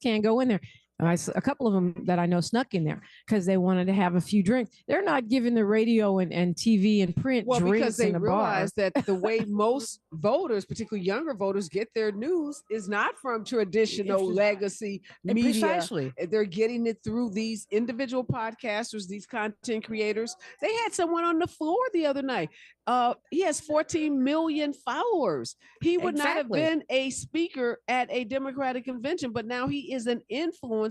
can't go in there. A couple of them that I know snuck in there because they wanted to have a few drinks. They're not giving the radio and TV and print drinks because they in the realize bar. that the way most voters, particularly younger voters, get their news is not from traditional legacy media. Precisely. They're getting it through these individual podcasters, these content creators. They had someone on the floor the other night. He has 14 million followers. He would not have been a speaker at a Democratic convention, but now he is an influencer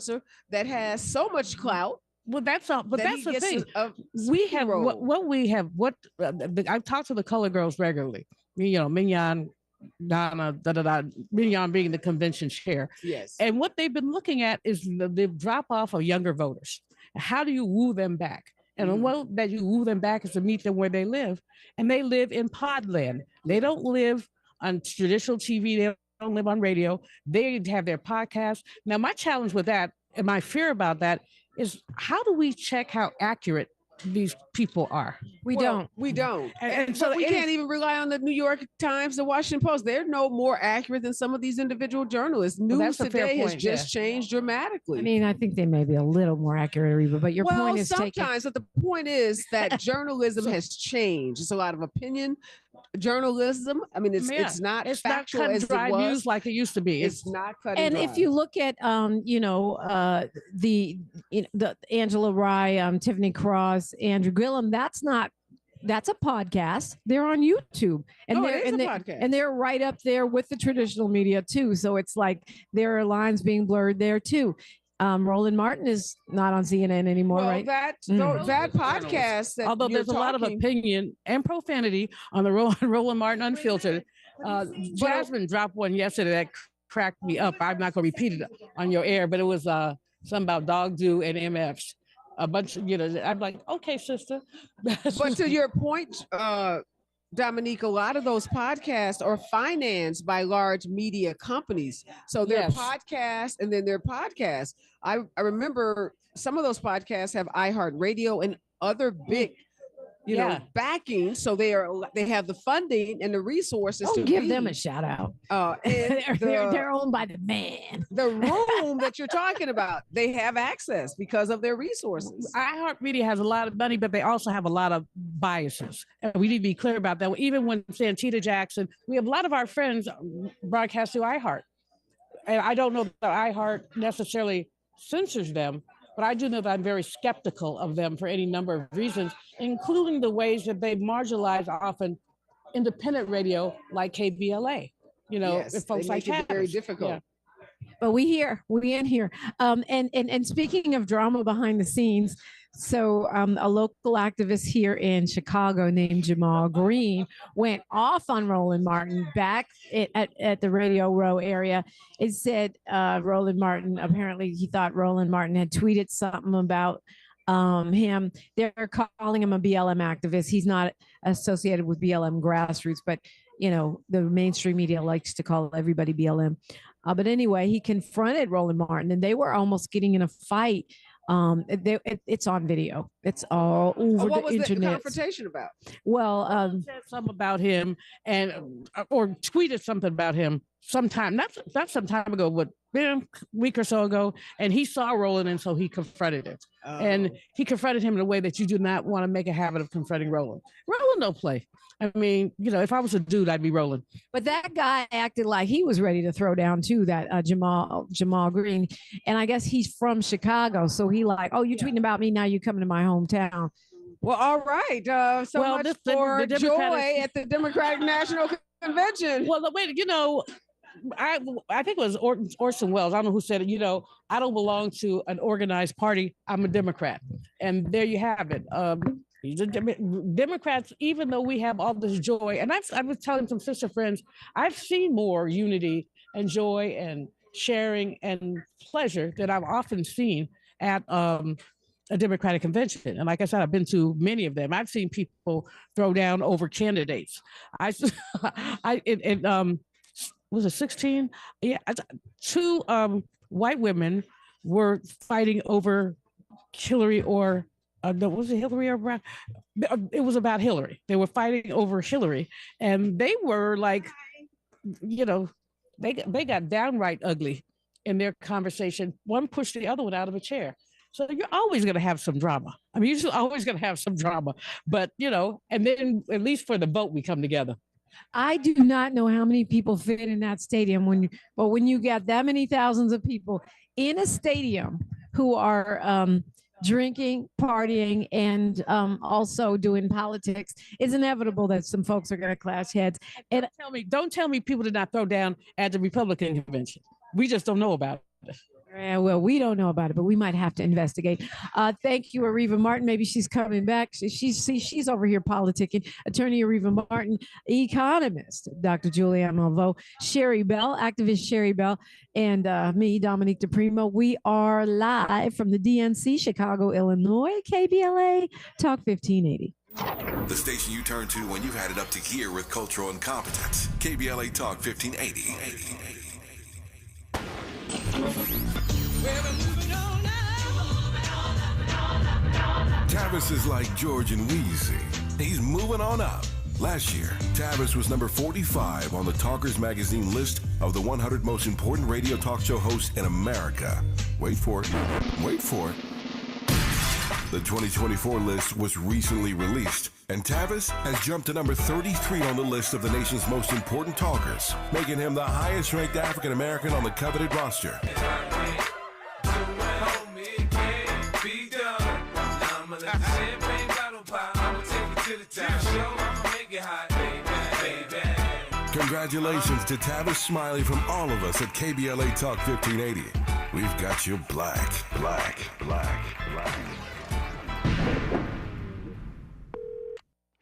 that has so much clout. Well, that's all. But that's the thing. We have what we have. What I've talked to the color girls regularly. Mignon, Donna, Mignon being the convention chair. Yes. And what they've been looking at is the drop off of younger voters. How do you woo them back? And the way that you woo them back is to meet them where they live. And they live in podland. They don't live on traditional TV. They don't live on radio. They have their podcast. Now, my challenge with that and my fear about that is how do we check how accurate these people are? We don't. And so we can't even rely on the New York Times, the Washington Post. They're no more accurate than some of these individual journalists. News today has just changed dramatically. I mean, I think they may be a little more accurate, but your point is sometimes, but the point is that journalism has changed. It's a lot of opinion journalism. I mean, it's not factual as it was. News like it used to be. It's not cutting and dry. If you look at the Angela Rye, Tiffany Cross, Andrew Gillum, that's a podcast. They're on YouTube, and they're right up there with the traditional media too. So it's like there are lines being blurred there too. Roland Martin is not on CNN anymore, right? That podcast. Although there's a lot of opinion and profanity on the Roland Martin Unfiltered. Jasmine dropped one yesterday that cracked me up. I'm not going to repeat it on your air, but it was something about dog do and MFs. A bunch of, I'm like, okay, sister. But to your point, Dominique, a lot of those podcasts are financed by large media companies. So they're podcasts and then they're podcasts. I remember some of those podcasts have iHeartRadio and other big, backing. So they have the funding and the resources to give them a shout out. They're owned by the man. The room that you're talking about, they have access because of their resources. iHeartMedia has a lot of money, but they also have a lot of biases. And we need to be clear about that. Even when Santita Jackson, we have a lot of our friends broadcast through iHeart. And I don't know that iHeart necessarily censors them, but I do know that I'm very skeptical of them for any number of reasons, including the ways that they marginalize often independent radio like KBLA. Folks like that. Very difficult. Yeah. But we in here. And speaking of drama behind the scenes, so a local activist here in Chicago named Jamal Green went off on Roland Martin back at the Radio Row area. It said Roland Martin, apparently he thought Roland Martin had tweeted something about him. They're calling him a BLM activist. He's not associated with BLM grassroots, but the mainstream media likes to call everybody BLM. But anyway, he confronted Roland Martin and they were almost getting in a fight. It's on video. It's all over what was the internet. The confrontation about? Well, said something about him or tweeted something about him sometime, not some time ago, but a week or so ago, and he saw Roland, and so he confronted him. And he confronted him in a way that you do not want to make a habit of confronting Roland. Roland don't play. I mean, if I was a dude, I'd be Roland. But that guy acted like he was ready to throw down too, that Jamal Green. And I guess he's from Chicago. So he like, oh, you're tweeting about me, now you coming to my hometown. Well, all right. Much for the joy at the Democratic National Convention. Well, wait, I think it was Orson Welles. I don't know who said it. I don't belong to an organized party. I'm a Democrat. And there you have it. Democrats, even though we have all this joy, and I was telling some sister friends, I've seen more unity and joy and sharing and pleasure that I've often seen at a Democratic convention. And like I said, I've been to many of them. I've seen people throw down over candidates. Was it 16? Yeah, 2 white women were fighting over Hillary or was it Hillary or Brown? It was about Hillary. They were fighting over Hillary, and they were like, they got downright ugly. in their conversation, one pushed the other one out of a chair. So you're always going to have some drama. I mean, you're always going to have some drama, but and then at least for the vote, we come together. I do not know how many people fit in that stadium when you got that many thousands of people in a stadium who are drinking, partying, and also doing politics, it's inevitable that some folks are going to clash heads. And don't tell me people did not throw down at the Republican convention. We just don't know about it. Well, we don't know about it, but we might have to investigate. Thank you, Areva Martin. Maybe she's coming back. She's over here politicking. Attorney Areva Martin, economist, Dr. Julianne Malveaux, Sherri Bell, activist Sherri Bell, and me, Dominique DiPrima. We are live from the DNC, Chicago, Illinois, KBLA Talk 1580. The station you turn to when you've had it up to gear with cultural incompetence. KBLA Talk 1580. Tavis is like George and Wheezy. He's moving on up. Last year, Tavis was number 45 on the Talkers magazine list of the 100 most important radio talk show hosts in America. Wait for it. Wait for it. The 2024 list was recently released, and Tavis has jumped to number 33 on the list of the nation's most important talkers, making him the highest-ranked African-American on the coveted roster. Congratulations to Tavis Smiley from all of us at KBLA Talk 1580. We've got you black.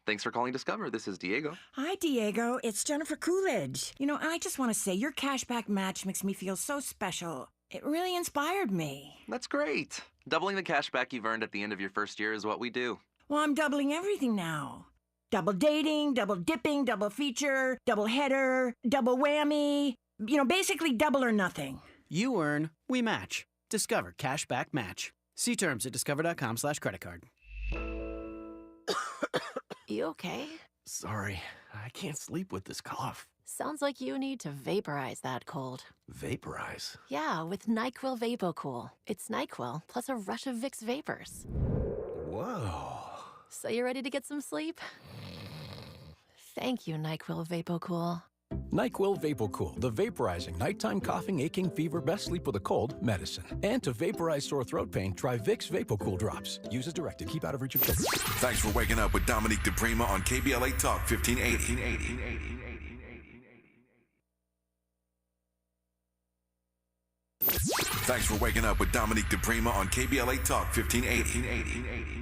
Thanks for calling Discover. This is Diego. Hi, Diego. It's Jennifer Coolidge. I just want to say your cashback match makes me feel so special. It really inspired me. That's great. Doubling the cashback you've earned at the end of your first year is what we do. Well, I'm doubling everything now. Double dating, double dipping, double feature, double header, double whammy. Basically double or nothing. You earn, we match. Discover Cashback Match. See terms at discover.com/creditcard. You okay? Sorry, I can't sleep with this cough. Sounds like you need to vaporize that cold. Vaporize? Yeah, with NyQuil VapoCool. It's NyQuil plus a rush of Vicks vapors. Whoa. So you ready to get some sleep? Thank you, NyQuil VapoCool. NyQuil VapoCool, the vaporizing nighttime coughing, aching, fever, best sleep with a cold medicine. And to vaporize sore throat pain, try Vicks VapoCool drops. Use as directed. Keep out of reach of children. Thanks for waking up with Dominique DiPrima on KBLA Talk 1580. Thanks for waking up with Dominique DiPrima on KBLA Talk 1580.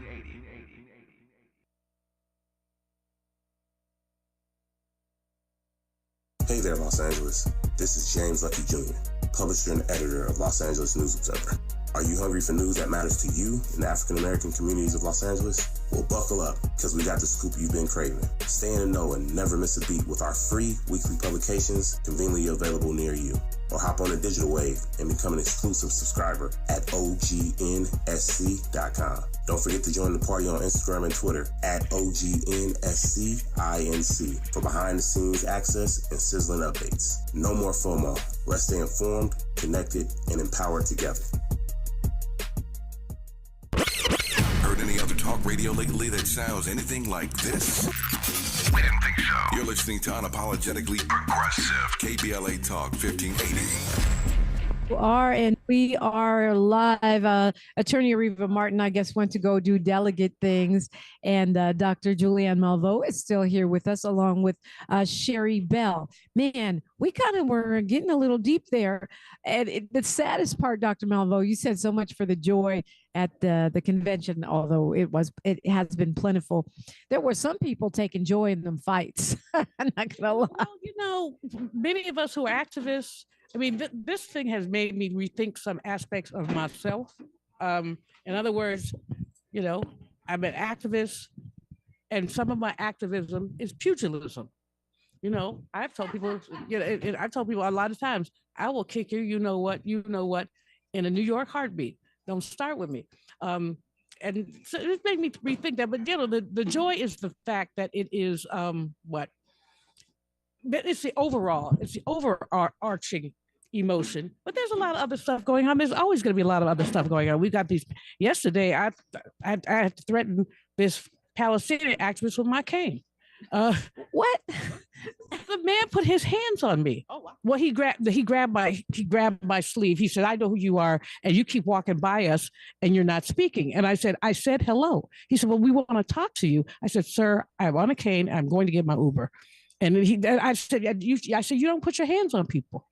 Hey there, Los Angeles. This is James Lucky Jr., publisher and editor of Los Angeles News Observer. Are you hungry for news that matters to you in the African-American communities of Los Angeles? Well, buckle up, because we got the scoop you've been craving. Stay in the know and never miss a beat with our free weekly publications conveniently available near you. Or hop on the digital wave and become an exclusive subscriber at OGNSC.com. Don't forget to join the party on Instagram and Twitter at OGNSCINC for behind-the-scenes access and sizzling updates. No more FOMO. Let's stay informed, connected, and empowered together. Heard any other talk radio lately that sounds anything like this? We didn't think so. You're listening to Unapologetically Progressive, KBLA Talk 1580. We are live. Attorney Areva Martin, I guess, went to go do delegate things. And Dr. Julianne Malveaux is still here with us, along with Sherri Bell. Man, we kind of were getting a little deep there. And the saddest part, Dr. Malveaux, you said so much for the joy at the convention, although it has been plentiful. There were some people taking joy in them fights. I'm not gonna lie. Well, many of us who are activists, I mean, this thing has made me rethink some aspects of myself. In other words, I'm an activist, and some of my activism is pugilism. I've told people, I've told people a lot of times, I will kick you, you know what, in a New York heartbeat. Don't start with me. And so it made me rethink that. But the joy is the fact that it is it's the overall, it's the overarching emotion, but there's a lot of other stuff going on. There's always going to be a lot of other stuff going on. We got these. Yesterday, I had to threaten this Palestinian activist with my cane. What? The man put his hands on me. Oh, wow. Well, he grabbed my sleeve. He said, "I know who you are, and you keep walking by us, and you're not speaking." And I said hello. He said, "Well, we want to talk to you." I said, "Sir, I'm on a cane. I'm going to get my Uber." And I said, "You don't put your hands on people."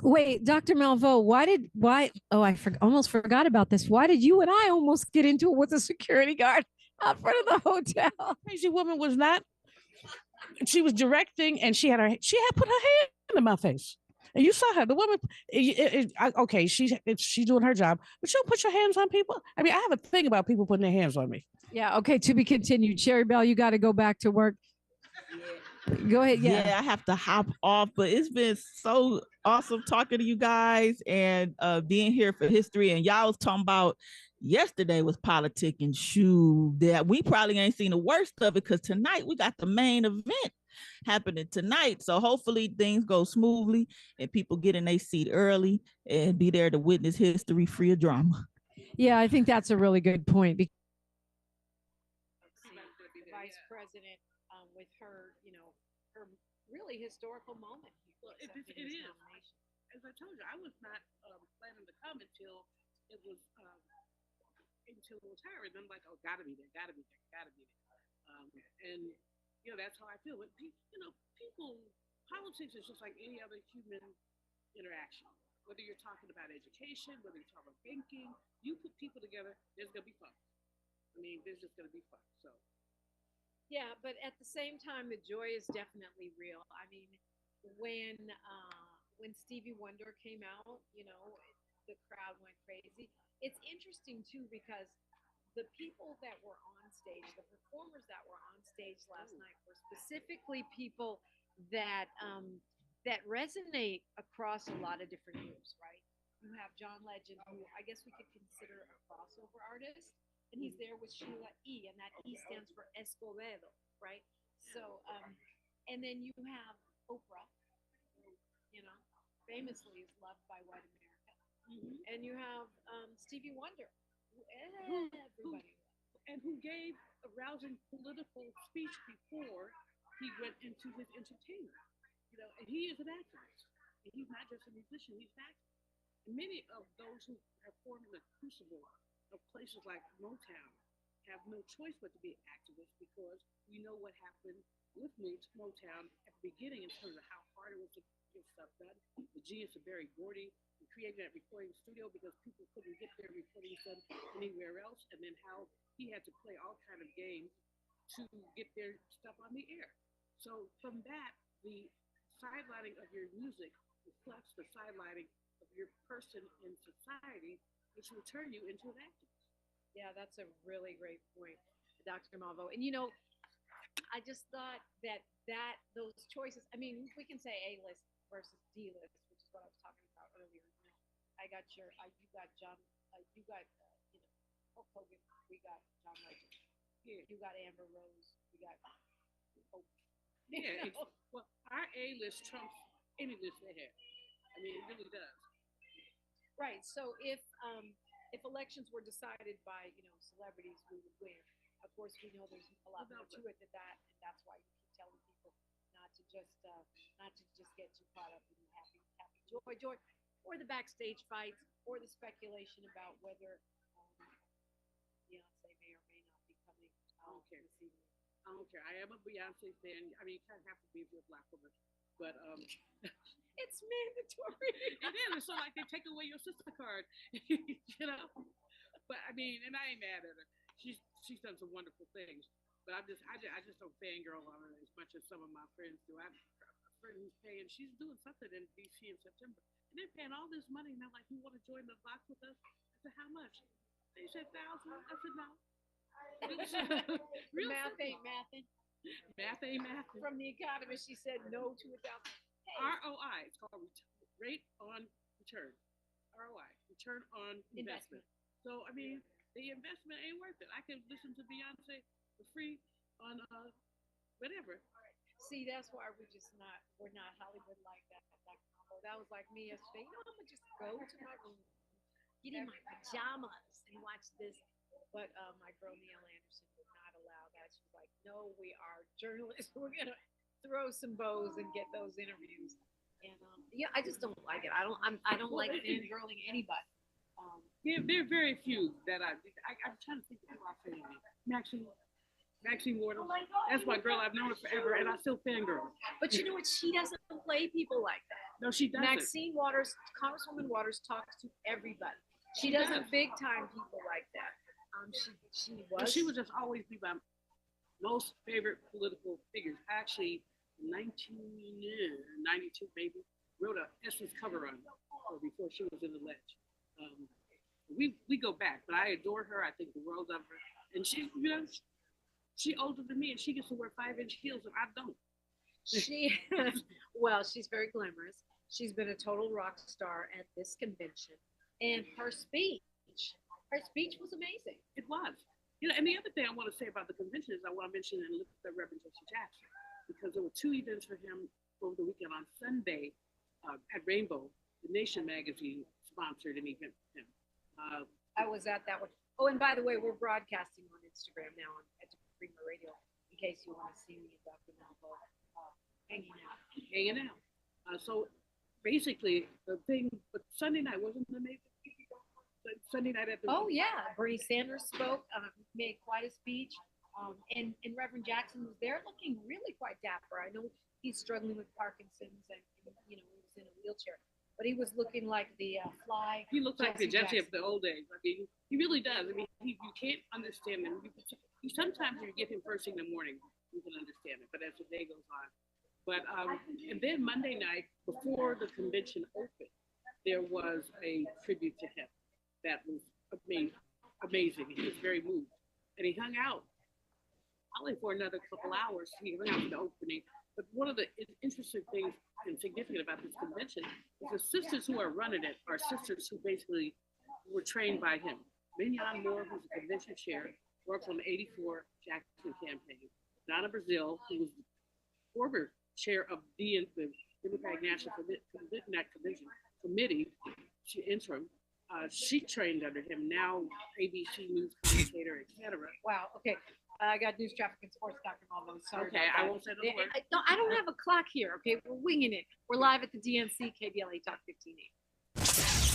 Wait, Dr. Malveaux, why? Oh, almost forgot about this. Why did you and I almost get into it with a security guard out front of the hotel? Crazy woman was not. She was directing, and she had put her hand in my face, and you saw her. The woman, okay, she's doing her job, but you don't put your hands on people. I mean, I have a thing about people putting their hands on me. Yeah. Okay. To be continued. Sherri Bell, you got to go back to work. Go ahead. Yeah, I have to hop off, but it's been so awesome talking to you guys and being here for history. And y'all was talking about yesterday was politic and that we probably ain't seen the worst of it because tonight we got the main event happening tonight. So hopefully things go smoothly and people get in their seat early and be there to witness history free of drama. Yeah, I think that's a really good point. The vice president with her, her really historical moment. Well, it is. As I told you, I was not planning to come until it was hired. And I'm like, oh, gotta be there. And that's how I feel. But people, politics is just like any other human interaction. Whether you're talking about education, whether you're talking about banking, you put people together, there's gonna be fun. I mean, there's just gonna be fun. So. Yeah, but at the same time, the joy is definitely real. I mean, when Stevie Wonder came out, the crowd went crazy. It's interesting too because the people that were on stage, the performers that were on stage last night, were specifically people that resonate across a lot of different groups. Right? You have John Legend, who I guess we could consider a crossover artist. And he's there with Sheila E., and that E stands for Escobedo, right? So, and then you have Oprah, famously is loved by white America. Mm-hmm. And you have Stevie Wonder, who gave a rousing political speech before he went into his entertainment. And he is an activist. And he's not just a musician, he's an activist. And many of those who have formed the crucible of places like Motown have no choice but to be activists because we know what happened with Motown at the beginning in terms of how hard it was to get stuff done. The genius of Berry Gordy in creating that recording studio because people couldn't get their recordings done anywhere else, and then how he had to play all kind of games to get their stuff on the air. So from that, the sidelining of your music reflects the sidelining of your person in society, which will turn you into an activist. Yeah, that's a really great point, Dr. Malveaux. And I just thought that those choices. I mean, we can say A-list versus D-list, which is what I was talking about earlier. I got you got John, you got Hulk Hogan, we got John Legend. Yeah. You got Amber Rose, we got Hope. Yeah, well, our A-list trumps any list they have. I mean, it really does. Right. So if elections were decided by celebrities, we would win. Of course, we know there's a lot more to it than that, and that's why you keep telling people not to just get too caught up in the happy joy, or the backstage fights, or the speculation about whether Beyonce may or may not be coming this evening. I don't care. I am a Beyonce fan. I mean, you kind of have to be with Black woman, but it's mandatory. It is. It's so like they take away your sister card, But I mean, and I ain't mad at her. She's done some wonderful things. But I just don't fangirl on her as much as some of my friends do. I have a friend who's paying. She's doing something in DC in September, and they're paying all this money. And they're like, "You want to join the box with us?" I said, "How much?" They said $1,000. I said, "No." Real math ain't mathing. Math ain't mathing. From the economist, she said no to $1,000. Hey. ROI. It's called rate on return. ROI. Return on investment. So I mean, the investment ain't worth it. I can listen to Beyonce for free on whatever. See, that's why we're not Hollywood like that. That was like me yesterday. I'm gonna just go to my room, get in my pajamas, and watch this. But my girl Neil Anderson would not allow that. She's like, "No, we are journalists. We're gonna throw some bows and get those interviews." And I just don't like it. I don't like fangirling anybody. There are very few that I'm trying to think of who I fangirl. Maxine Waters. That's my girl. I've known her forever, and I still fangirl. But you know what? She doesn't play people like that. No, she doesn't. Maxine Waters, Congresswoman Waters, talks to everybody. She doesn't big time people like that. She would just always be my most favorite political figures. Actually, 1992 maybe wrote a Essence cover on her before she was in the ledge. We go back, but I adore her. I think the world of her, and she's older than me, and she gets to wear 5-inch heels, and I don't. She's very glamorous. She's been a total rock star at this convention, and her speech was amazing. It was. And the other thing I want to say about the convention is I want to mention and look at Reverend Jesse Jackson, because there were 2 events for him over the weekend. On Sunday at Rainbow, the Nation magazine sponsored an event for him. I was at that one. Oh, and by the way, we're broadcasting on Instagram now on DiPrima Radio in case you want to see me and Dr. Malveaux hanging out. So basically, the thing, but Sunday night wasn't amazing. Sunday night at the. Oh yeah, Bernie Sanders spoke, made quite a speech, and Reverend Jackson was there, looking really quite dapper. I know he's struggling with Parkinson's, and he was in a wheelchair, but he was looking like the fly. He looks like the Jesse of the old days. I mean, he really does. I mean, you can't understand him. Sometimes if you get him first thing in the morning, you can understand it, but as the day goes on. But and then Monday night, before the convention opened, there was a tribute to him that was amazing. He was very moved, and he hung out only for another couple hours. He hung out for the opening. But one of the interesting things and significant about this convention is the sisters who are running it are sisters who basically were trained by him. Mignon Moore, who's the convention chair, works on the '84 Jackson campaign. Donna Brazil, who was the former chair of the Democratic National Convention Committee, she interim. She trained under him, now ABC News commentator, etc. Wow, okay. I got news, traffic, and sports, Dr. Malveaux. Okay, I won't say the word. I don't have a clock here, okay? We're winging it. We're live at the DNC, KBLA Talk 1580.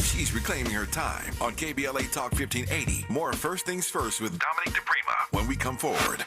She's reclaiming her time on KBLA Talk 1580. More First Things First with Dominique DiPrima when we come forward.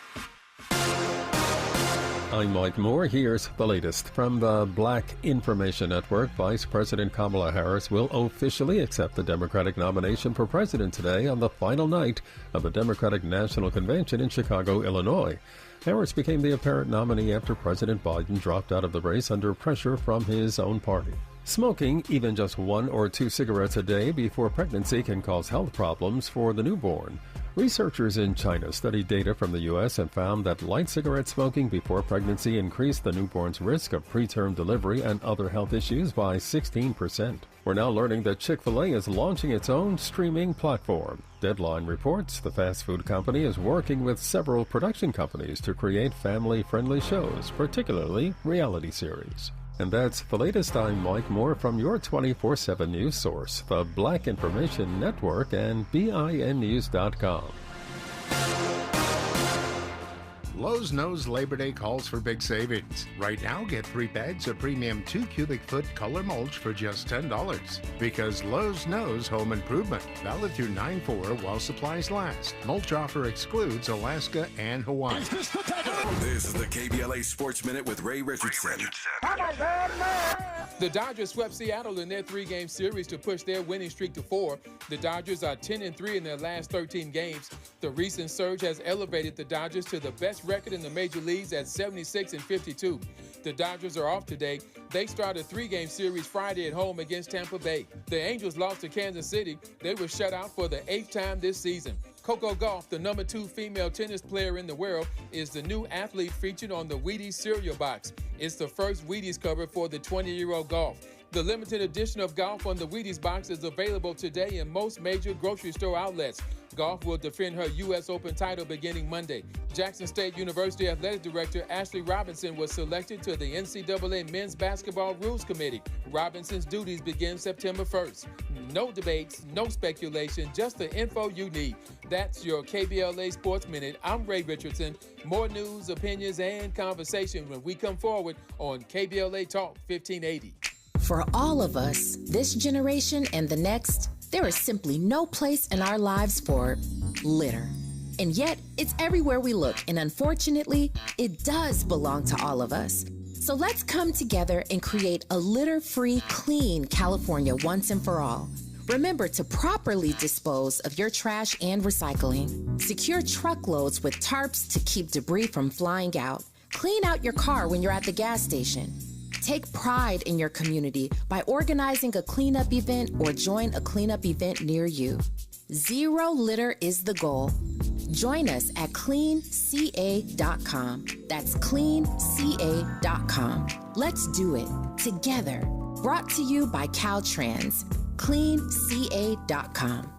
I'm Mike Moore. Here's the latest from the Black Information Network. Vice President Kamala Harris will officially accept the Democratic nomination for president today on the final night of the Democratic National Convention in Chicago, Illinois. Harris became the apparent nominee after President Biden dropped out of the race under pressure from his own party. Smoking even just 1 or 2 cigarettes a day before pregnancy can cause health problems for the newborn. Researchers in China studied data from the U.S. and found that light cigarette smoking before pregnancy increased the newborn's risk of preterm delivery and other health issues by 16%. We're now learning that Chick-fil-A is launching its own streaming platform. Deadline reports the fast food company is working with several production companies to create family-friendly shows, particularly reality series. And that's the latest. I'm Mike Moore from your 24/7 news source, the Black Information Network and BINnews.com. Lowe's knows Labor Day calls for big savings. Right now, get 3 bags of premium 2 cubic foot color mulch for just $10. Because Lowe's knows home improvement. Valid through 9/4 while supplies last. Mulch offer excludes Alaska and Hawaii. This is the KBLA Sports Minute with Ray Richardson. The Dodgers swept Seattle in their 3-game series to push their winning streak to 4. The Dodgers are 10-3 in their last 13 games. The recent surge has elevated the Dodgers to the best record in the major leagues at 76-52. The Dodgers are off today. They start a 3-game series Friday at home against Tampa Bay. The Angels lost to Kansas City. They were shut out for the 8th time this season. Coco Gauff, the number 2 female tennis player in the world, is the new athlete featured on the Wheaties cereal box. It's the first Wheaties cover for the 20-year-old Gauff. The limited edition of Golf on the Wheaties box is available today in most major grocery store outlets. Golf will defend her U.S. Open title beginning Monday. Jackson State University Athletic Director Ashley Robinson was selected to the NCAA Men's Basketball Rules Committee. Robinson's duties begin September 1st. No debates, no speculation, just the info you need. That's your KBLA Sports Minute. I'm Ray Richardson. More news, opinions, and conversation when we come forward on KBLA Talk 1580. For all of us, this generation and the next, there is simply no place in our lives for litter. And yet, it's everywhere we look, and unfortunately, it does belong to all of us. So let's come together and create a litter-free, clean California once and for all. Remember to properly dispose of your trash and recycling. Secure truckloads with tarps to keep debris from flying out. Clean out your car when you're at the gas station. Take pride in your community by organizing a cleanup event or join a cleanup event near you. Zero litter is the goal. Join us at cleanca.com. That's cleanca.com. Let's do it together. Brought to you by Caltrans. cleanca.com.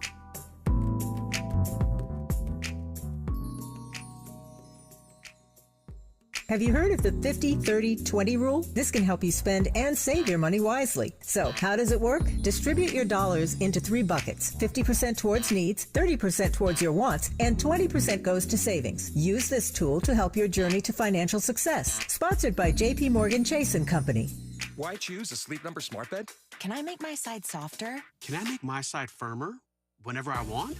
Have you heard of the 50-30-20 rule? This can help you spend and save your money wisely. So, how does it work? Distribute your dollars into 3 buckets. 50% towards needs, 30% towards your wants, and 20% goes to savings. Use this tool to help your journey to financial success. Sponsored by JP Morgan Chase & Company. Why choose a Sleep Number smart bed? Can I make my side softer? Can I make my side firmer whenever I want?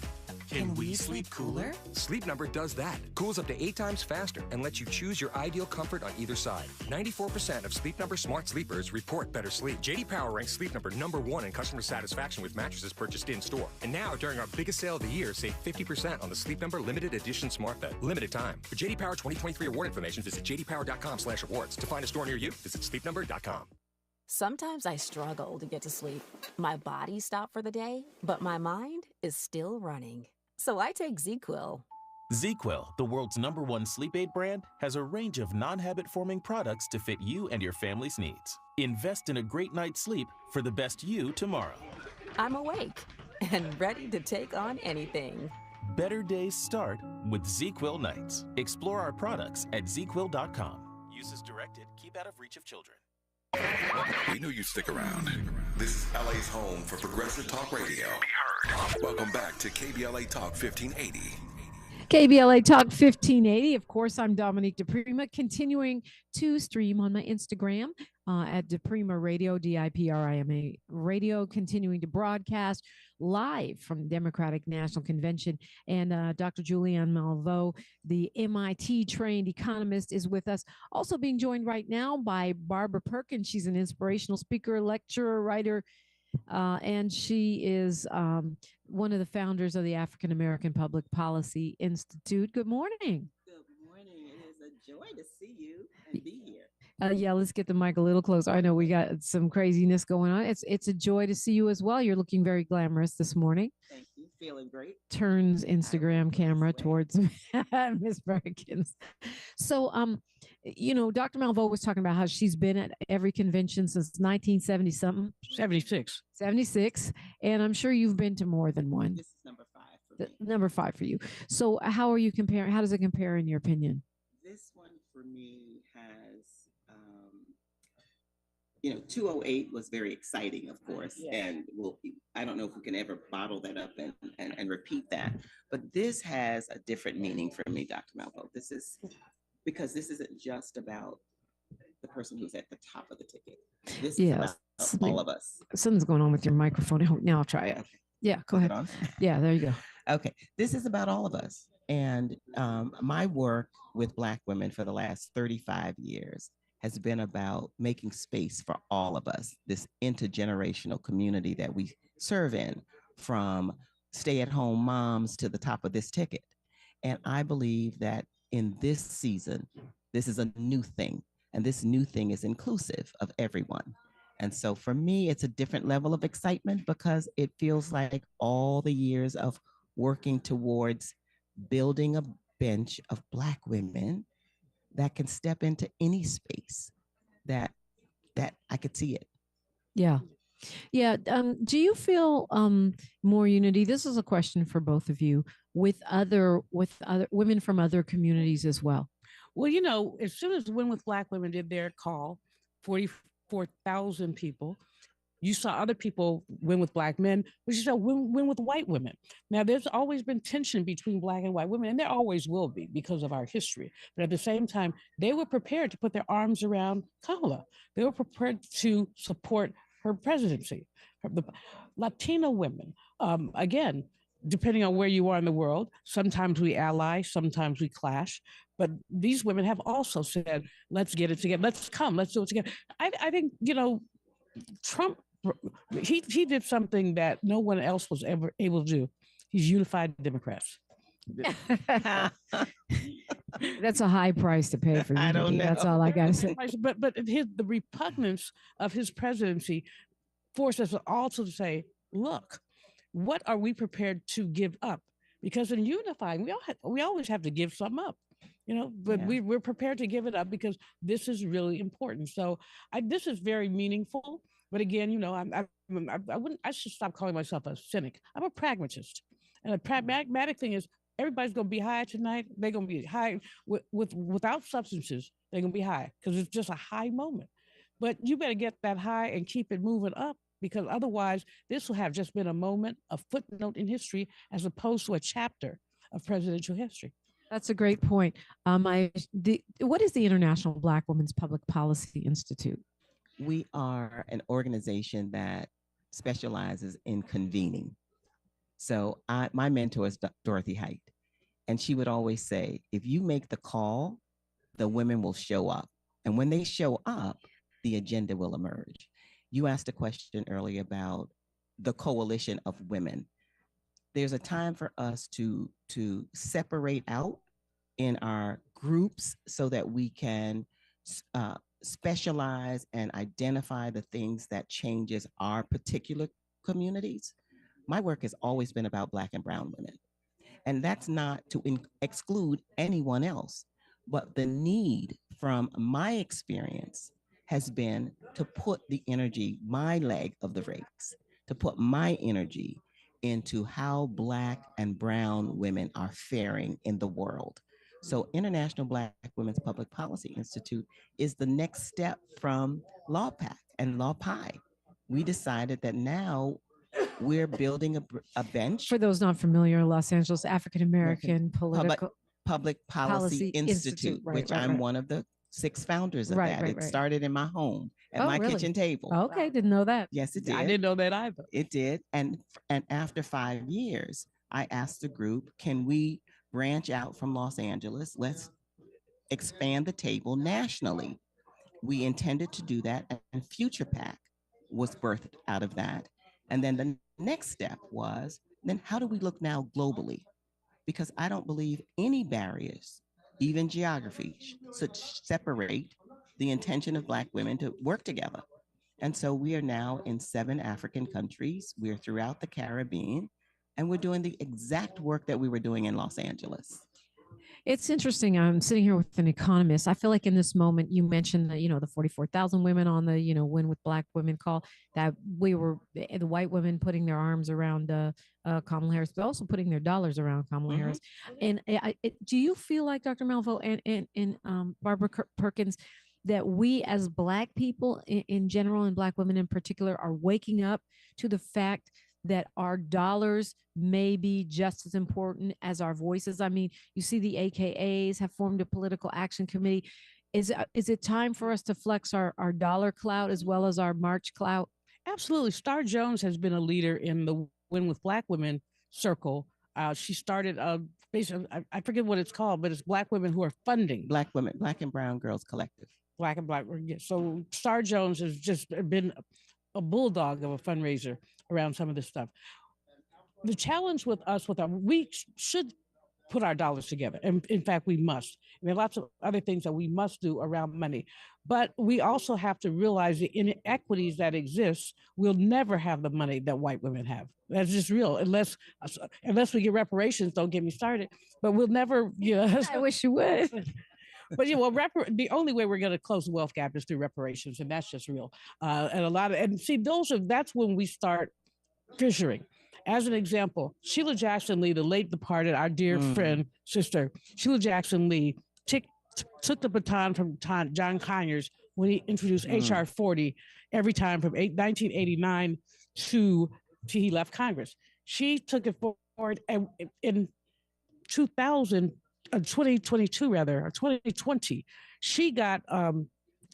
Can we sleep cooler? Sleep Number does that. Cools up to 8 times faster and lets you choose your ideal comfort on either side. 94% of Sleep Number smart sleepers report better sleep. JD Power ranks Sleep Number #1 in customer satisfaction with mattresses purchased in-store. And now, during our biggest sale of the year, save 50% on the Sleep Number limited edition smart bed. Limited time. For JD Power 2023 award information, visit jdpower.com/awards. To find a store near you, visit sleepnumber.com. Sometimes I struggle to get to sleep. My body stopped for the day, but my mind is still running. So I take ZzzQuil. ZzzQuil, the world's #1 sleep aid brand, has a range of non-habit-forming products to fit you and your family's needs. Invest in a great night's sleep for the best you tomorrow. I'm awake and ready to take on anything. Better days start with ZzzQuil nights. Explore our products at ZzzQuil.com. Use as directed. Keep out of reach of children. We knew you'd stick around. This is LA's home for progressive talk radio. Welcome back to KBLA Talk 1580. KBLA Talk 1580. Of course, I'm Dominique DiPrima, continuing to stream on my Instagram at DiPrima Radio, DIPRIMA Radio, continuing to broadcast live from the Democratic National Convention. And Dr. Julianne Malveaux, the MIT-trained economist, is with us. Also being joined right now by Barbara Perkins. She's an inspirational speaker, lecturer, writer, and she is one of the founders of the African American Public Policy Institute. Good morning. Good morning. It is a joy to see you and be here. Yeah, let's get the mic a little closer. I know we got some craziness going on. It's a joy to see you as well. You're looking very glamorous this morning. Thank you. Feeling great. Turns Instagram camera towards Miss Perkins. So, Dr. Malveaux was talking about how she's been at every convention since 1970 something. 76. 76. And I'm sure you've been to more than one. This is number 5 for me. Number 5 for you. So how are you comparing? How does it compare in your opinion? This one for me has, 208 was very exciting, of course. Yeah. And I don't know if we can ever bottle that up and repeat that. But this has a different meaning for me, Dr. Malveaux. Because this isn't just about the person who's at the top of the ticket. This is about all of us. Something's going on with your microphone. Now I'll try it. Okay. Yeah, go ahead. Yeah, there you go. Okay. This is about all of us. And my work with Black women for the last 35 years has been about making space for all of us, this intergenerational community that we serve in, from stay-at-home moms to the top of this ticket. And I believe that in this season, this is a new thing, and this new thing is inclusive of everyone. And so for me, it's a different level of excitement because it feels like all the years of working towards building a bench of Black women that can step into any space that I could see it. Yeah. Yeah. Do you feel more unity? This is a question for both of you with other women from other communities as well. Well, you know, as soon as Win with Black Women did their call, 44,000 people, you saw other people win with Black men, but you saw win with white women. Now, there's always been tension between Black and white women, and there always will be because of our history. But at the same time, they were prepared to put their arms around Kamala. They were prepared to support her presidency. The Latino women, again, depending on where you are in the world, sometimes we ally, sometimes we clash. But these women have also said, let's get it together. Let's come. Let's do it together. I think, you know, Trump, he did something that no one else was ever able to do. He's unified Democrats. That's a high price to pay for unity. I don't know. That's all I got to say. But the repugnance of his presidency forced us all to say, look, what are we prepared to give up? Because in unifying, we always have to give something up, you know, but we're prepared to give it up because this is really important. So this is very meaningful. But again, you know, I should stop calling myself a cynic. I'm a pragmatist. And a pragmatic thing is everybody's going to be high tonight. They're going to be high without substances. They're going to be high because it's just a high moment. But you better get that high and keep it moving up, because otherwise this will have just been a moment, a footnote in history, as opposed to a chapter of presidential history. That's a great point. What is the International Black Women's Public Policy Institute? We are an organization that specializes in convening. So my mentor is Dorothy Height, and she would always say, if you make the call, the women will show up. And when they show up, the agenda will emerge. You asked a question earlier about the coalition of women. There's a time for us to separate out in our groups so that we can specialize and identify the things that changes our particular communities. My work has always been about Black and brown women. And that's not to exclude anyone else, but the need from my experience has been to put the energy, my leg of the race, to put my energy into how Black and brown women are faring in the world. So International Black Women's Public Policy Institute is the next step from LawPAC and LawPI. We decided that now we're building a bench. For those not familiar, Los Angeles African American Public Policy Institute, which I'm one of the 6 founders of that. It started in my home at my kitchen table. Okay, didn't know that. Yes, it did. I didn't know that either. It did. And after 5 years, I asked the group, can we branch out from Los Angeles? Let's expand the table nationally. We intended to do that, and Future PAC was birthed out of that. And then the next step was, then how do we look now globally? Because I don't believe any barriers, even geography, should separate the intention of Black women to work together. And so we are now in 7 African countries. We're throughout the Caribbean, and we're doing the exact work that we were doing in Los Angeles. It's interesting. I'm sitting here with an economist. I feel like in this moment, you mentioned that, the 44,000 women on the, Win with Black Women call, that we were the white women putting their arms around Kamala Harris, but also putting their dollars around Kamala Harris. And do you feel like, Dr. Malveaux and Barbara Perkins, that we as Black people in general, and Black women in particular, are waking up to the fact that our dollars may be just as important as our voices? I mean, you see the AKAs have formed a political action committee. Is it time for us to flex our dollar clout as well as our march clout? Absolutely. Star Jones has been a leader in the Win with Black Women circle. She started basically, I forget what it's called, but it's Black women who are funding. Black women, Black and Brown Girls Collective. Black and Black. So Star Jones has just been a bulldog of a fundraiser around some of this stuff. The challenge with us, we should put our dollars together. And in fact, we must. And there are lots of other things that we must do around money. But we also have to realize the inequities that exist. We'll never have the money that white women have. That's just real. Unless we get reparations, don't get me started. But we'll never, I wish you would. But the only way we're going to close the wealth gap is through reparations, and that's just real. That's when we start fissuring. As an example, Sheila Jackson Lee, the late departed, our dear friend, sister, Sheila Jackson Lee took the baton from John Conyers when he introduced HR 40 every time from 1989 to he left Congress. She took it forward, and in 2022 rather, or 2020, she got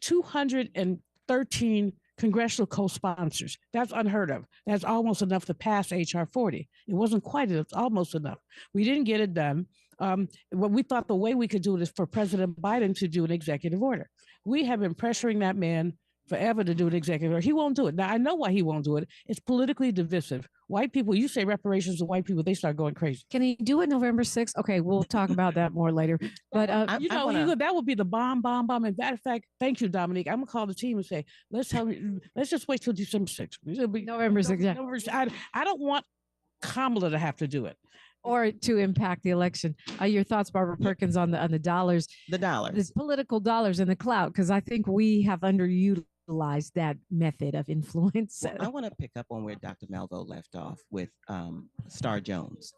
213 congressional co-sponsors. That's unheard of. That's almost enough to pass HR 40. It wasn't quite enough, it's almost enough. We didn't get it done. What we thought the way we could do it is for President Biden to do an executive order. We have been pressuring that man forever to do an executive order. He won't do it. Now, I know why he won't do it. It's politically divisive. White people, you say reparations to white people, they start going crazy. Can he do it November 6th? Okay, we'll talk about that more later. But that would be the bomb. And matter of fact, thank you, Dominique. I'm gonna call the team and say, let's just wait till December 6th. November 6th, yeah. I don't want Kamala to have to do it. Or to impact the election. Your thoughts, Barbara Perkins, on the dollars, the political dollars and the clout, because I think we have underutilized that method of influence. Well, I want to pick up on where Dr. Malveaux left off with Star Jones.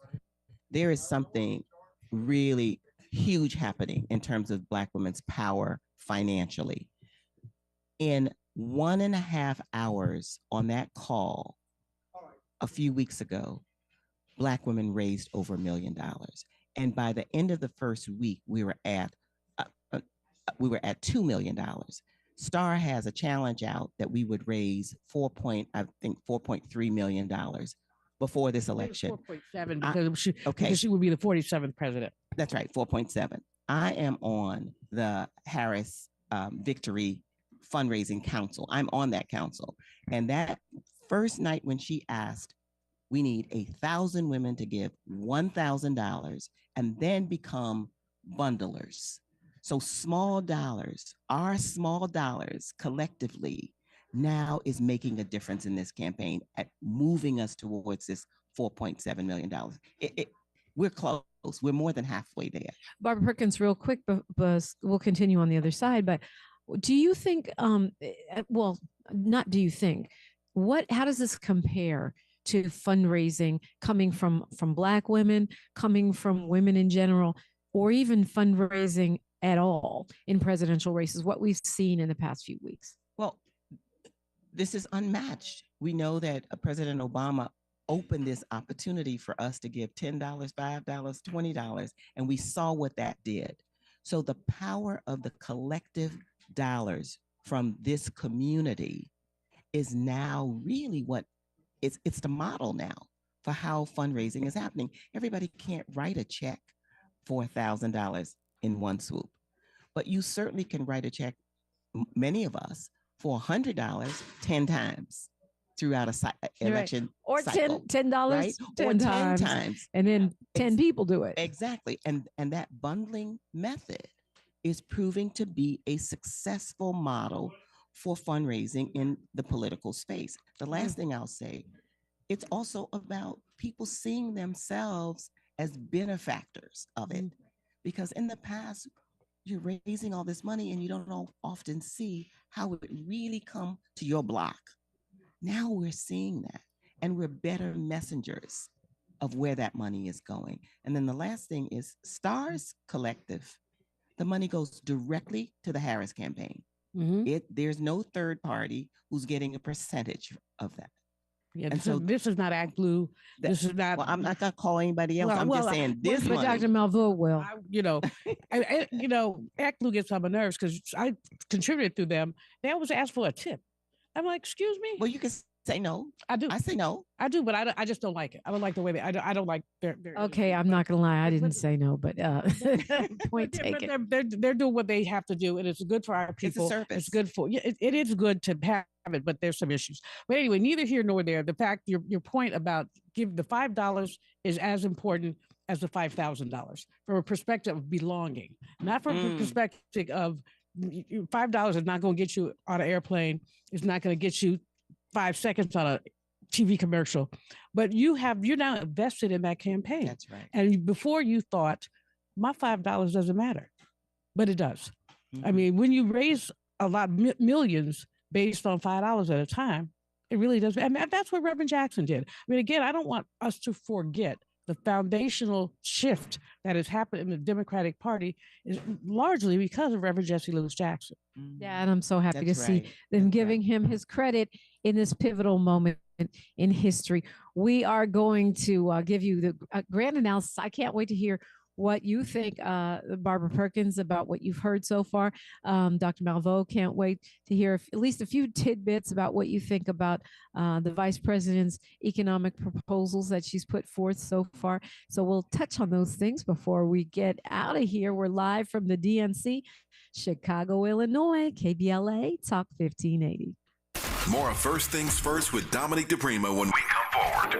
There is something really huge happening in terms of Black women's power financially. In 1.5 hours on that call a few weeks ago, Black women raised over $1 million. And by the end of the first week, we were at $2 million. Star has a challenge out that we would raise $4.3 million before this election. 4.7 because she would be the 47th president. That's right, 4.7. I am on the Harris Victory Fundraising Council. I'm on that council. And that first night when she asked, we need 1,000 women to give $1,000 and then become bundlers. So small dollars, our small dollars collectively now is making a difference in this campaign at moving us towards this $4.7 million. We're close. We're more than halfway there. Barbara Perkins, real quick, but we'll continue on the other side. But do you think, well, not do you think, how does this compare to fundraising coming from Black women, coming from women in general, or even fundraising at all in presidential races, what we've seen in the past few weeks? Well, this is unmatched. We know that President Obama opened this opportunity for us to give $10, $5, $20, and we saw what that did. So the power of the collective dollars from this community is now really what it's the model now for how fundraising is happening. Everybody can't write a check for $1,000 in one swoop, but you certainly can write a check, many of us, for $100 10 times throughout a election or cycle. $10 right? 10 times, and then 10 people do it. Exactly, and that bundling method is proving to be a successful model for fundraising in the political space. The last thing I'll say, it's also about people seeing themselves as benefactors of it. Because in the past, you're raising all this money and you don't often see how it really come to your block. Now we're seeing that, and we're better messengers of where that money is going. And then the last thing is STARS Collective. The money goes directly to the Harris campaign. There's no third party who's getting a percentage of that. Yeah, and so this is not Act Blue. This is not. Well, I'm not gonna call anybody else. I'm just saying this. But Dr. Malveaux will. Act Blue gets on my nerves because I contributed through them. They always ask for a tip. I'm like, excuse me. Well, you can say no. I do. I say no. I do, but I just don't like it. I don't like the way I don't like their. Okay, I'm not gonna lie. I didn't say no, but point taken. They're doing what they have to do, and it's good for our people. It's a service. It's good for it is good to have it, but there's some issues. But anyway, neither here nor there. The fact your point about give the $5 is as important as the $5,000 from a perspective of belonging, not from a perspective of $5 is not going to get you on an airplane. It's not going to get you 5 seconds on a TV commercial, but you're now invested in that campaign. That's right. And before you thought my $5 doesn't matter. but it does. I mean, when you raise a lot of millions based on $5 at a time, it really does. And that's what Reverend Jackson did. I mean, again, I don't want us to forget the foundational shift that has happened in the Democratic Party is largely because of Reverend Jesse Lewis Jackson. Yeah, and I'm so happy to see them giving him his credit in this pivotal moment in history. We are going to give you the grand analysis. I can't wait to hear what you think, Barbara Perkins, about what you've heard so far. Dr. Malveaux, can't wait to hear at least a few tidbits about what you think about the vice president's economic proposals that she's put forth so far. So we'll touch on those things before we get out of here. We're live from the DNC, Chicago, Illinois, KBLA Talk 1580. More of First Things First with Dominique DiPrima when we come forward.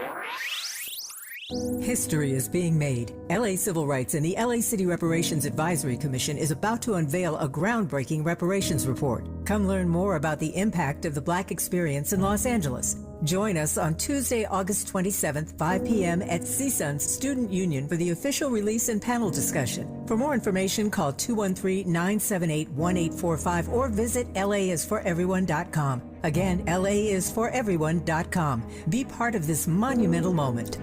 History is being made. LA Civil Rights and the LA City Reparations Advisory Commission is about to unveil a groundbreaking reparations report. Come learn more about the impact of the Black experience in Los Angeles. Join us on Tuesday, August 27th, 5 p.m. at CSUN's Student Union for the official release and panel discussion. For more information, call 213-978-1845 or visit laisforeveryone.com. Again, laisforeveryone.com. Be part of this monumental moment.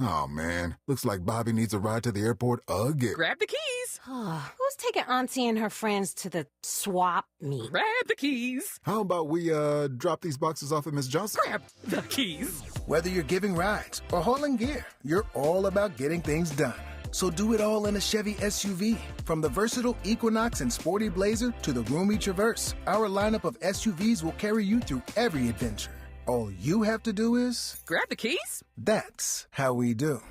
Oh, man. Looks like Bobby needs a ride to the airport again. Grab the keys. Who's taking Auntie and her friends to the swap meet? Grab the keys. How about we drop these boxes off at Miss Johnson? Grab the keys. Whether you're giving rides or hauling gear, you're all about getting things done. So do it all in a Chevy SUV. From the versatile Equinox and sporty Blazer to the roomy Traverse, our lineup of SUVs will carry you through every adventure. All you have to do is... grab the keys? That's how we do.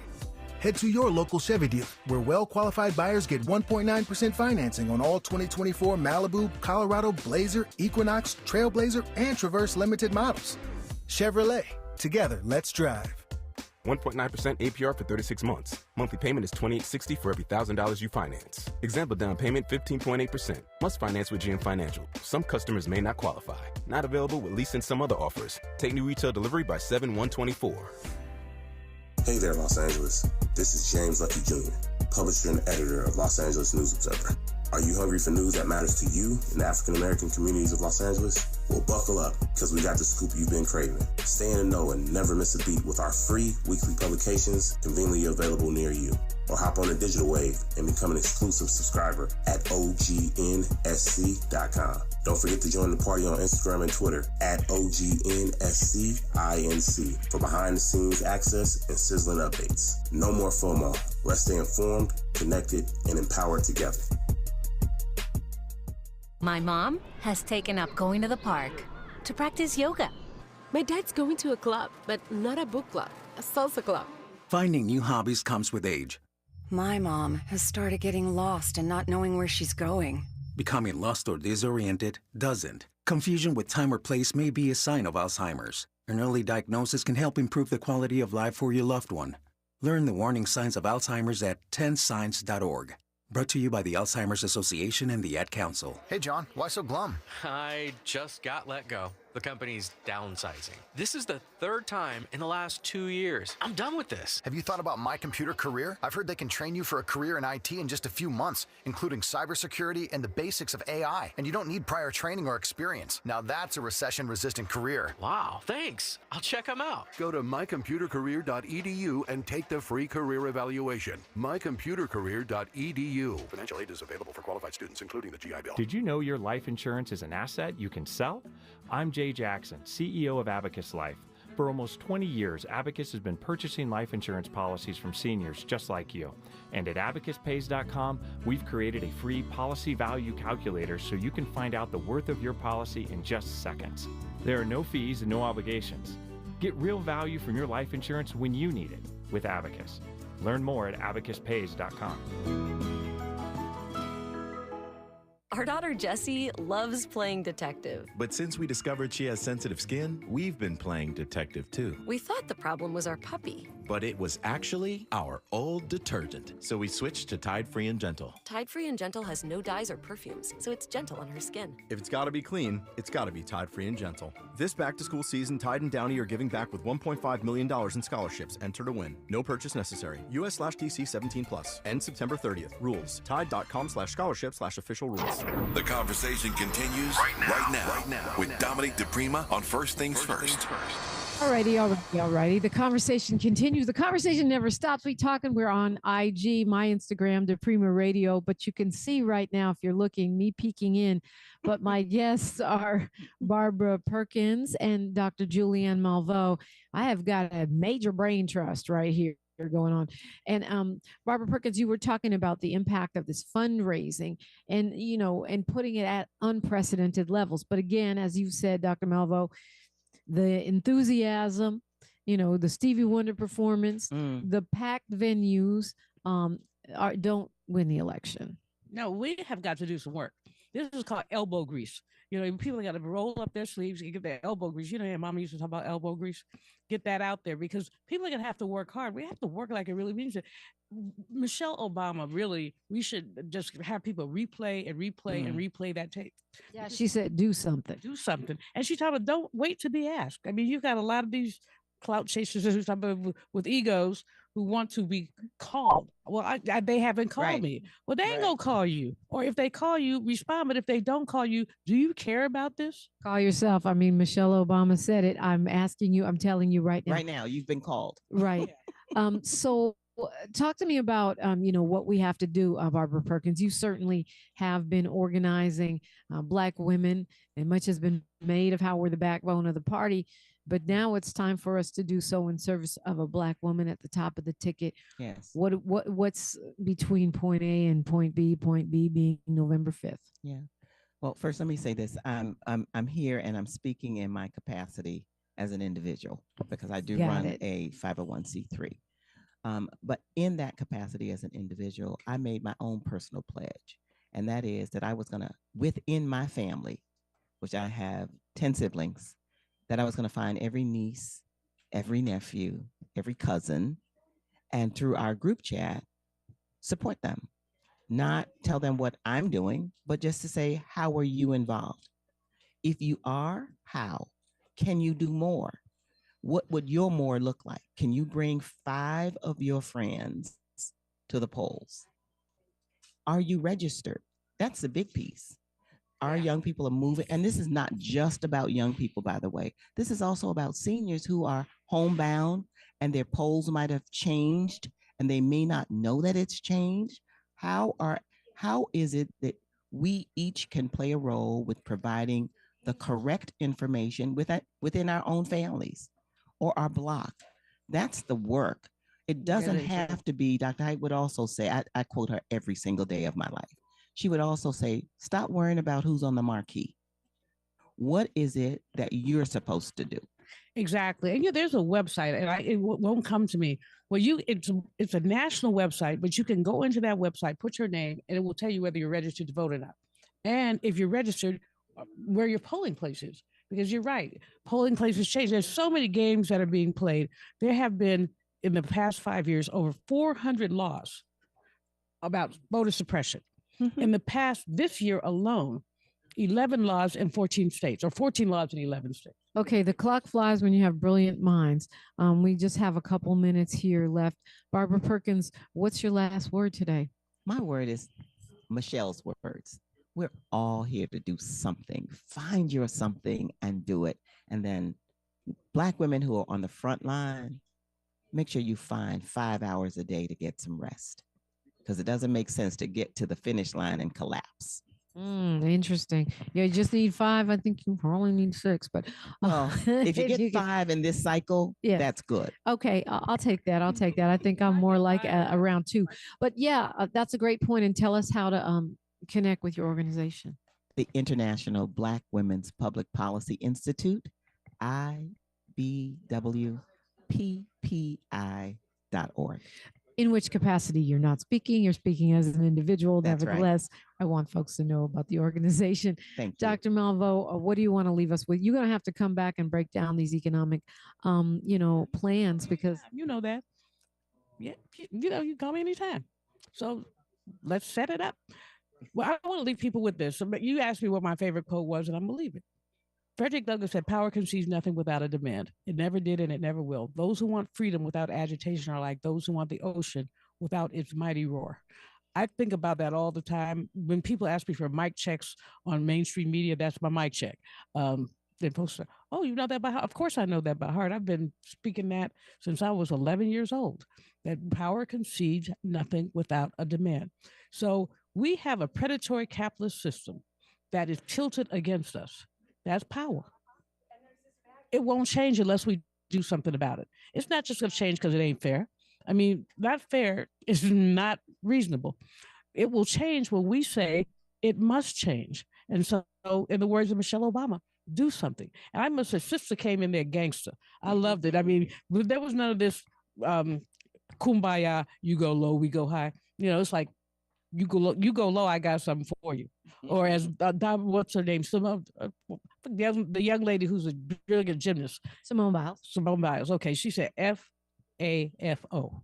Head to your local Chevy dealer, where well-qualified buyers get 1.9% financing on all 2024 Malibu, Colorado, Blazer, Equinox, Trailblazer, and Traverse limited models. Chevrolet. Together, let's drive. 1.9% APR for 36 months. Monthly payment is $28.60 for every $1,000 you finance. Example down payment 15.8%. Must finance with GM Financial. Some customers may not qualify. Not available with lease and some other offers. Take new retail delivery by 7/1/24. Hey there, Los Angeles. This is James Lucky Jr., publisher and editor of Los Angeles News Observer. Are you hungry for news that matters to you in the African-American communities of Los Angeles? Well, buckle up, because we got the scoop you've been craving. Stay in the know and never miss a beat with our free weekly publications conveniently available near you. Or hop on the digital wave and become an exclusive subscriber at OGNSC.com. Don't forget to join the party on Instagram and Twitter at OGNSCINC for behind-the-scenes access and sizzling updates. No more FOMO. Let's stay informed, connected, and empowered together. My mom has taken up going to the park to practice yoga. My dad's going to a club, but not a book club, a salsa club. Finding new hobbies comes with age. My mom has started getting lost and not knowing where she's going. Becoming lost or disoriented doesn't. Confusion with time or place may be a sign of Alzheimer's. An early diagnosis can help improve the quality of life for your loved one. Learn the warning signs of Alzheimer's at 10signs.org. Brought to you by the Alzheimer's Association and the Ad Council. Hey, John, why so glum? I just got let go. The company's downsizing. This is the third time in the last 2 years. I'm done with this. Have you thought about My Computer Career? I've heard they can train you for a career in IT in just a few months, including cybersecurity and the basics of AI. And you don't need prior training or experience. Now that's a recession-resistant career. Wow, thanks. I'll check them out. Go to mycomputercareer.edu and take the free career evaluation. mycomputercareer.edu. Financial aid is available for qualified students, including the GI Bill. Did you know your life insurance is an asset you can sell? I'm Jay Jackson, CEO of Abacus Life. For almost 20 years, Abacus has been purchasing life insurance policies from seniors just like you. And at abacuspays.com, we've created a free policy value calculator so you can find out the worth of your policy in just seconds. There are no fees and no obligations. Get real value from your life insurance when you need it with Abacus. Learn more at abacuspays.com. Our daughter Jessie loves playing detective. But since we discovered she has sensitive skin, we've been playing detective too. We thought the problem was our puppy. But it was actually our old detergent. So we switched to Tide Free and Gentle. Tide Free and Gentle has no dyes or perfumes, so it's gentle on her skin. If it's gotta be clean, it's gotta be Tide Free and Gentle. This back-to-school season, Tide and Downy are giving back with $1.5 million in scholarships. Enter to win. No purchase necessary. US/DC 17+. End September 30th. Rules. Tide.com/scholarship/official rules. The conversation continues right now with Dominique DiPrima on First Things First. Alrighty. The conversation continues. The conversation never stops. We're on IG, my Instagram, DiPrima Radio, but you can see right now, if you're looking, me peeking in. But my guests are Barbara Perkins and Dr. Julianne Malveaux. I have got a major brain trust right here going on. And Barbara Perkins, you were talking about the impact of this fundraising and, and putting it at unprecedented levels. But again, as you said, Dr. Malveaux, the enthusiasm, the Stevie Wonder performance, the packed venues don't win the election. No, we have got to do some work. This is called elbow grease. People got to roll up their sleeves and get their elbow grease. Mama used to talk about elbow grease. Get that out there because people are going to have to work hard. We have to work like it really means it. Michelle Obama, really, we should just have people replay and replay that tape. Yeah, she said, do something. Do something. And she told her, don't wait to be asked. I mean, you've got a lot of these clout chasers with egos who want to be called. Well, they haven't called me. Well, they ain't gonna call you. Or if they call you, respond. But if they don't call you, do you care about this? Call yourself. I mean, Michelle Obama said it. I'm asking you. I'm telling you right now. Right now, you've been called. Right. So talk to me about, what we have to do, Barbara Perkins. You certainly have been organizing Black women, and much has been made of how we're the backbone of the party. But now it's time for us to do so in service of a Black woman at the top of the ticket. Yes. What's between point A and point B being November 5th? Yeah. Well, first, let me say this. I'm here and I'm speaking in my capacity as an individual because I do run a 501c3. But in that capacity as an individual, I made my own personal pledge. And that is that I was going to, within my family, which I have 10 siblings, that I was going to find every niece, every nephew, every cousin, and through our group chat, support them. Not tell them what I'm doing, but just to say, how are you involved? If you are, how? Can you do more? What would your more look like? Can you bring 5 of your friends to the polls? Are you registered? That's the big piece. Our young people are moving, and this is not just about young people, by the way. This is also about seniors who are homebound and their polls might have changed and they may not know that it's changed. How is it that we each can play a role with providing the correct information within our own families or our block? That's the work. It doesn't have to be, Dr. Height would also say, I quote her every single day of my life. She would also say, stop worrying about who's on the marquee. What is it that you're supposed to do? Exactly. And there's a website, and it won't come to me. Well, it's a national website, but you can go into that website, put your name, and it will tell you whether you're registered to vote or not. And if you're registered, where your polling place is. Because you're right, polling places change. There's so many games that are being played. There have been, in the past 5 years, over 400 laws about voter suppression. In the past, this year alone, 11 laws in 14 states, or 14 laws in 11 states. Okay, the clock flies when you have brilliant minds. We just have a couple minutes here left. Barbara Perkins, what's your last word today? My word is Michelle's words. We're all here to do something. Find your something and do it. And then Black women who are on the front line, make sure you find 5 hours a day to get some rest. Because it doesn't make sense to get to the finish line and collapse. Interesting. Yeah, you just need 5. I think you probably need 6. But if you get 5 in this cycle, that's good. Okay, I'll take that. I think I'm more like around 2. But yeah, that's a great point. And tell us how to connect with your organization. The International Black Women's Public Policy Institute, IBWPPI.org. in which capacity you're not speaking. You're speaking as an individual. That's Nevertheless, I want folks to know about the organization. Thank you. Dr. Malveaux, what do you want to leave us with? You're going to have to come back and break down these economic, plans because You know that. Yeah, you call me anytime. So let's set it up. Well, I want to leave people with this. But you asked me what my favorite quote was, and I'm going to leave it. Frederick Douglass said, "Power conceives nothing without a demand. It never did, and it never will. Those who want freedom without agitation are like those who want the ocean without its mighty roar." I think about that all the time. When people ask me for mic checks on mainstream media, that's my mic check. Then folks say, "Oh, you know that by heart?" Of course I know that by heart. I've been speaking that since I was 11 years old, that power conceives nothing without a demand. So we have a predatory capitalist system that is tilted against us. That's power. It won't change unless we do something about it. It's not just going to change because it ain't fair. I mean, not fair is not reasonable. It will change when we say it must change. And so, in the words of Michelle Obama, do something. And I must say, sister came in there gangster. I loved it. I mean, there was none of this kumbaya, you go low, we go high. It's like, you go low, I got something for you. Or as what's her name? The young lady who's a brilliant gymnast. Simone Biles. Okay, she said FAFO.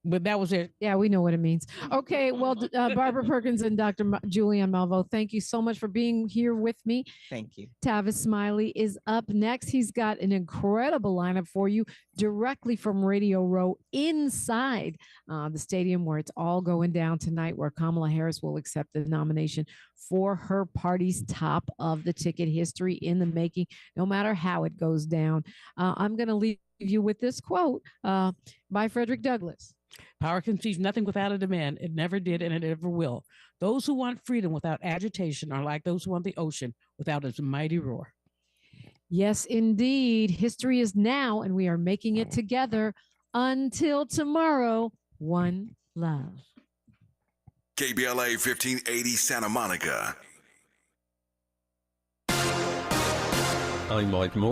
But that was it. Yeah, we know what it means. Okay, well, Barbara Perkins and Dr. Julianne Malveaux, thank you so much for being here with me. Thank you. Tavis Smiley is up next. He's got an incredible lineup for you directly from Radio Row inside the stadium where it's all going down tonight, where Kamala Harris will accept the nomination for her party's top of the ticket, history in the making, no matter how it goes down. I'm going to leave you with this quote by Frederick Douglass. "Power conceives nothing without a demand. It never did, and it never will. Those who want freedom without agitation are like those who want the ocean without its mighty roar." Yes, indeed. History is now, and we are making it together. Until tomorrow, one love. KBLA 1580 Santa Monica. I'm Mike Moore.